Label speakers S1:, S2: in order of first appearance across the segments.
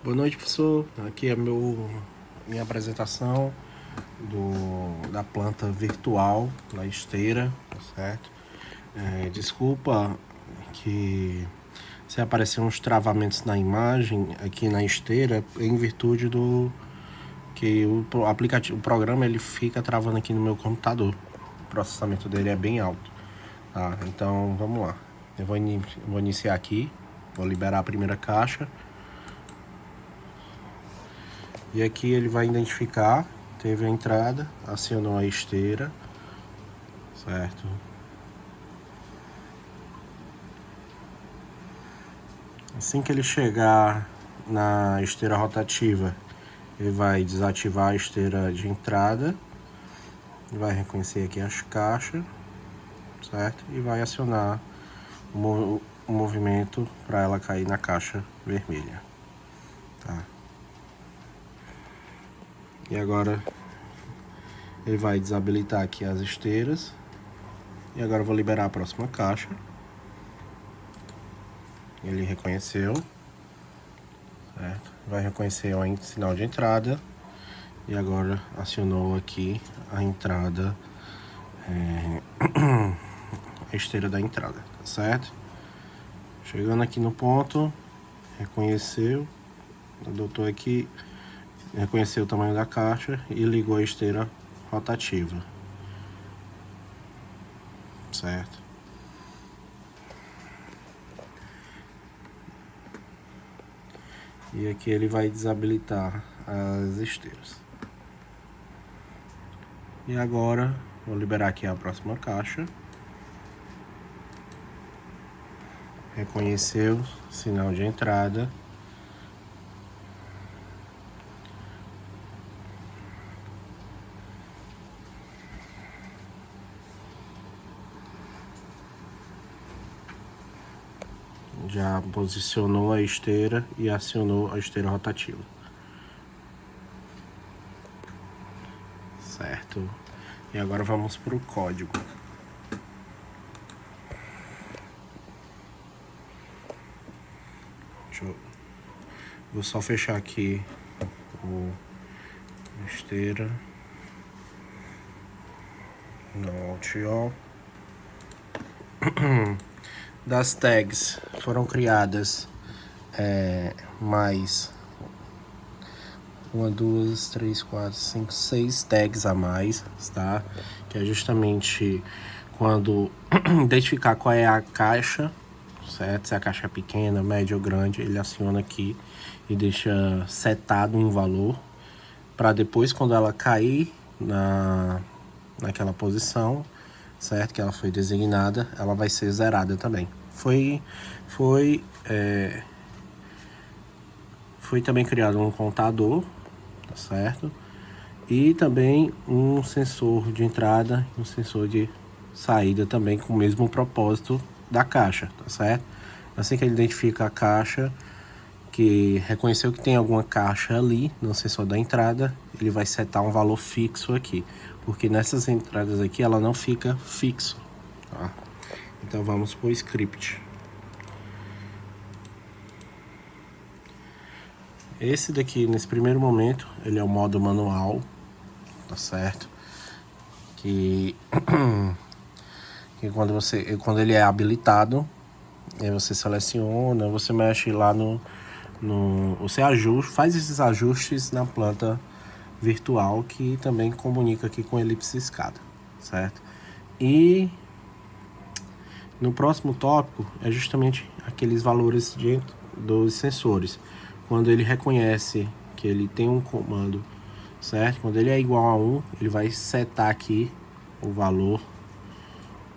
S1: Boa noite, professor. Aqui é minha apresentação da planta virtual na esteira, tá certo? Desculpa que se aparecer uns travamentos na imagem aqui na esteira em virtude do que o aplicativo, o programa ele fica travando aqui no meu computador. O processamento dele é bem alto, tá? Então vamos lá. Eu vou iniciar aqui, vou liberar a primeira caixa. E aqui ele vai identificar, teve a entrada, acionou a esteira, certo? Assim que ele chegar na esteira rotativa, ele vai desativar a esteira de entrada, vai reconhecer aqui as caixas, certo? E vai acionar o movimento para ela cair na caixa vermelha, tá? E agora ele vai desabilitar aqui as esteiras. E agora eu vou liberar a próxima caixa. Ele reconheceu, certo? Vai reconhecer o sinal de entrada. E agora acionou aqui a entrada, a esteira da entrada, tá certo? Chegando aqui no ponto, reconheceu, adotou aqui, reconheceu o tamanho da caixa e ligou a esteira rotativa, certo? E aqui ele vai desabilitar as esteiras. E agora vou liberar aqui a próxima caixa. Reconheceu sinal de entrada. Já posicionou a esteira e acionou a esteira rotativa. Certo. E agora vamos para o código. Vou só fechar aqui a esteira. No Alt All. Das tags foram criadas mais 1, 2, 3, 4, 5, 6 tags a mais, tá? Que é justamente quando identificar qual é a caixa, certo? Se a caixa é pequena, média ou grande, ele aciona aqui e deixa setado um valor para depois, quando ela cair naquela posição, certo? Que ela foi designada, ela vai ser zerada também. Foi também criado um contador, tá certo? E também um sensor de entrada e um sensor de saída também com o mesmo propósito da caixa, tá certo? Assim que ele identifica a caixa, que reconheceu que tem alguma caixa ali no sensor da entrada, ele vai setar um valor fixo aqui, porque nessas entradas aqui ela não fica fixo, tá? Então vamos para o script. Esse daqui, nesse primeiro momento, ele é o modo manual, tá certo? Que quando ele é habilitado, aí você seleciona, você mexe lá você faz esses ajustes na planta virtual, que também comunica aqui com a elipse escada, certo? E no próximo tópico é justamente aqueles valores dos sensores. Quando ele reconhece que ele tem um comando, certo? Quando ele é igual a 1, ele vai setar aqui o valor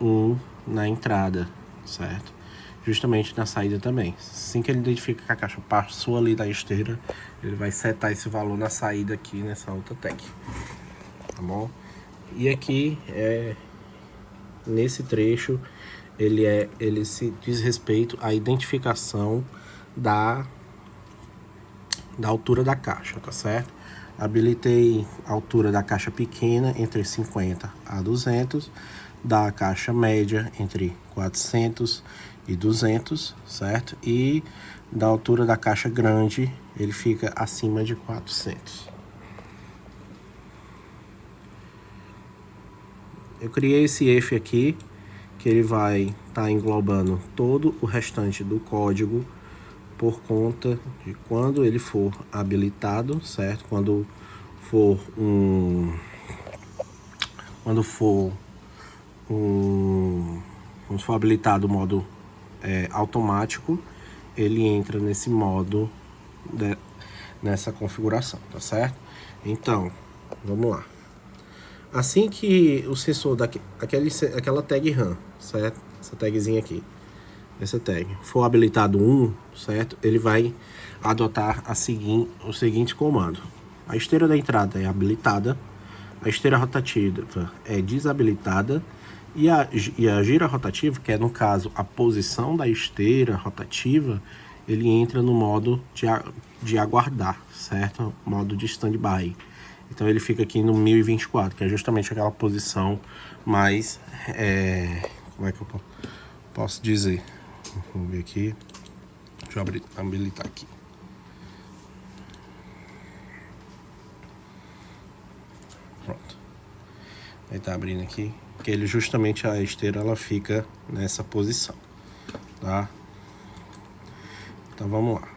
S1: 1 na entrada, certo? Justamente na saída também. Assim que ele identifica que a caixa passou ali da esteira, ele vai setar esse valor na saída aqui nessa outra tag, tá bom? E aqui, nesse trecho, ele se diz respeito à identificação da altura da caixa, tá certo? Habilitei a altura da caixa pequena entre 50 a 200, da caixa média entre 400 e 200, certo? E da altura da caixa grande, ele fica acima de 400. Eu criei esse if aqui, que ele vai estar englobando todo o restante do código por conta de quando ele for habilitado, certo? Quando for habilitado o modo automático, ele entra nesse modo, nessa configuração, tá certo? Então, vamos lá. Assim que o sensor aquela tag RAM, certo? Essa tagzinha aqui, essa tag, for habilitado 1, certo? Ele vai adotar o seguinte comando. A esteira da entrada é habilitada, a esteira rotativa é desabilitada e a gira rotativa, que é no caso a posição da esteira rotativa, ele entra no modo de aguardar, certo? Modo de standby. Então ele fica aqui no 1024, que é justamente aquela posição mais... como é que eu posso dizer? Vamos ver aqui. Deixa eu habilitar aqui. Pronto. Aí tá abrindo aqui. Que ele justamente a esteira ela fica nessa posição, tá? Então vamos lá.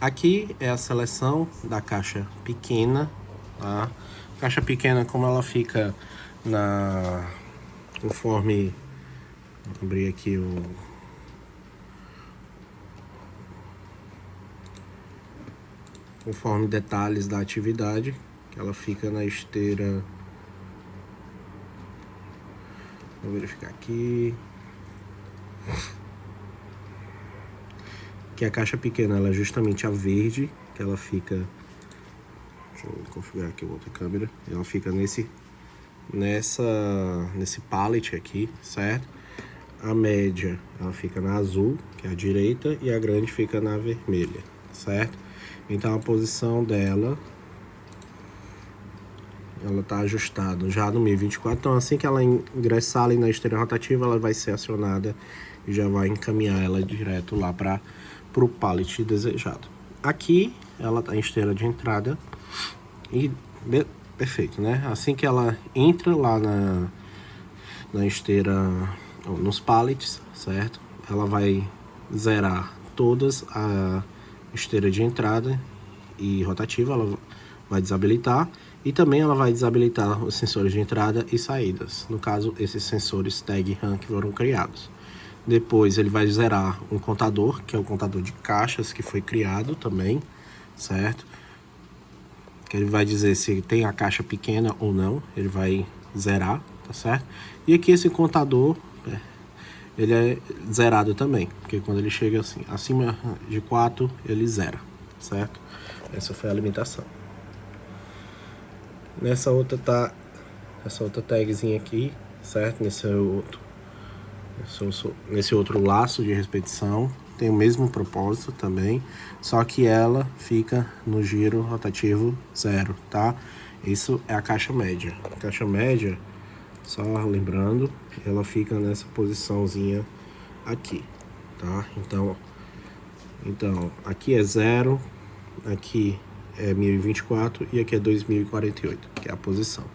S1: Aqui é a seleção da caixa pequena, tá? Caixa pequena, como ela fica conforme... Vou abrir aqui conforme detalhes da atividade, que ela fica na esteira... Vou verificar aqui... Que a caixa pequena ela é justamente a verde, que ela fica... Deixa eu configurar aqui outra câmera. Ela fica nesse pallet aqui, certo? A média ela fica na azul, que é a direita, e a grande fica na vermelha, certo? Então a posição dela, ela tá ajustada já no 1024. Então assim que ela ingressar ali na esteira rotativa, ela vai ser acionada e já vai encaminhar ela direto lá para o pallet desejado. Aqui ela tá em esteira de entrada e perfeito, né? Assim que ela entra lá na esteira, nos pallets, certo? Ela vai zerar todas a esteira de entrada e rotativa, ela vai desabilitar, e também ela vai desabilitar os sensores de entrada e saídas, no caso esses sensores tag RAM que foram criados. Depois ele vai zerar um contador, que é o contador de caixas que foi criado também, certo? Que ele vai dizer se tem a caixa pequena ou não, ele vai zerar, tá certo? E aqui esse contador, ele é zerado também, porque quando ele chega assim, acima de 4, ele zera, certo? Essa foi a limitação. Essa outra tagzinha aqui, certo? Nesse outro laço de repetição, tem o mesmo propósito também, só que ela fica no giro rotativo 0, tá? Isso é a caixa média. A caixa média, só lembrando, ela fica nessa posiçãozinha aqui, tá? Então aqui é 0, aqui é 1024 e aqui é 2048, que é a posição,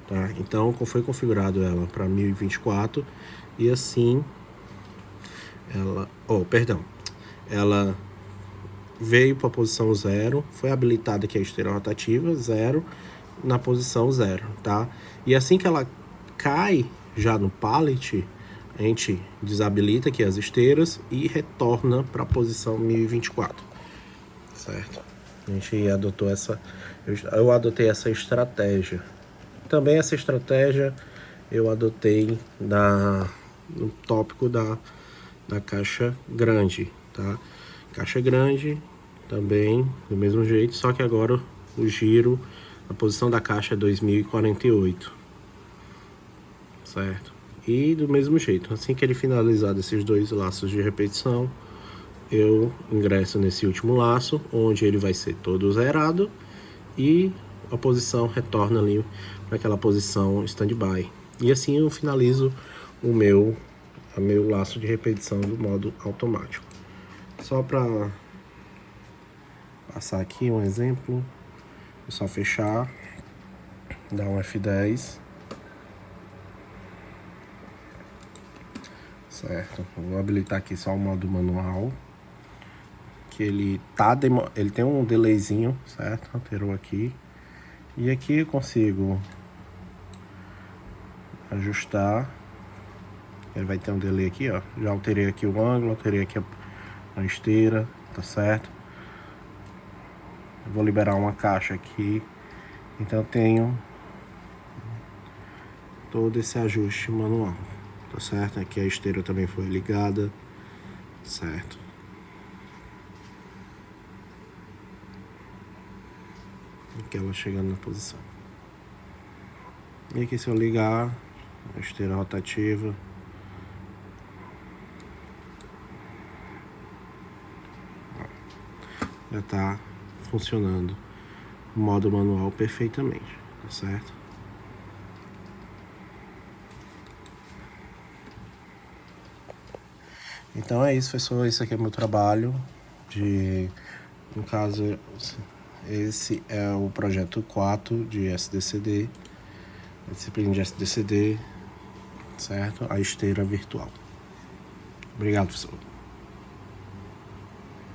S1: tá? Então foi configurado ela para 1024 e assim ela veio para a posição 0, foi habilitada aqui a esteira rotativa 0 na posição 0, tá? E assim que ela cai já no pallet, a gente desabilita aqui as esteiras e retorna para a posição 1024, certo? A gente adotou eu adotei essa estratégia. Também essa estratégia eu adotei no tópico da caixa grande, tá? Caixa grande também do mesmo jeito, só que agora o giro, a posição da caixa é 2048, certo? E do mesmo jeito, assim que ele finalizar esses dois laços de repetição, eu ingresso nesse último laço, onde ele vai ser todo zerado e a posição retorna ali para aquela posição standby. E assim eu finalizo o meu meu laço de repetição do modo automático. Só para passar aqui um exemplo, é só fechar, dar um F10, certo? Eu vou habilitar aqui só o modo manual, que ele tem um delayzinho, certo? Alterou aqui. E aqui eu consigo ajustar. Ele vai ter um delay aqui, ó. Já alterei aqui o ângulo, alterei aqui a esteira, tá certo? Eu vou liberar uma caixa aqui. Então eu tenho todo esse ajuste manual, tá certo? Aqui a esteira também foi ligada, certo? Aqui ela chegando na posição. E aqui se eu ligar, a esteira rotativa, já tá funcionando o modo manual perfeitamente, tá certo? Então é isso, pessoal. Esse aqui é meu trabalho no caso, esse é o projeto 4 de SDCD, a disciplina de SDCD, certo? A esteira virtual. Obrigado, pessoal.